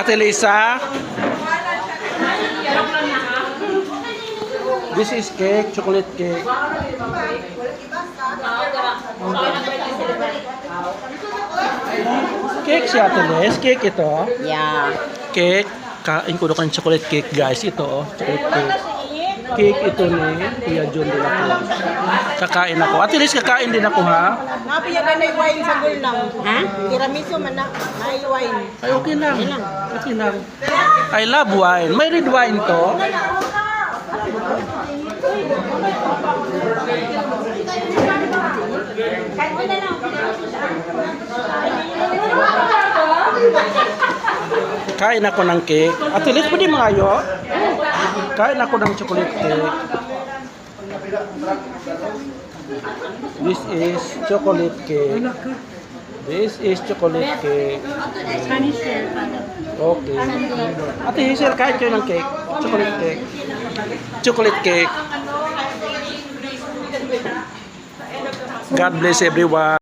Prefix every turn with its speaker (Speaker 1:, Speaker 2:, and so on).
Speaker 1: Ate Lisa. This is cake, chocolate cake. Cake si Ate Les, cake ito.
Speaker 2: Yeah.
Speaker 1: Cake, kain ko ng chocolate cake guys. Ito oh, chocolate cake. Cake ito ni Kuya John de la Cruz. Kakain ako. Ate Les, kakain din ako ha.
Speaker 3: Napiya ka na wine sa gulnang.
Speaker 2: Ha?
Speaker 3: Tiramisu man na wine.
Speaker 1: Ay, okay lang. Okay lang. I love wine. May red wine to. Kain ako ng cake. At least pwede maayo. Kain ako ng chocolate cake. This is chocolate cake. This is chocolate cake. Okay. Ate Hazel, kain kayo ng cake. Chocolate cake. Chocolate cake. God bless everyone.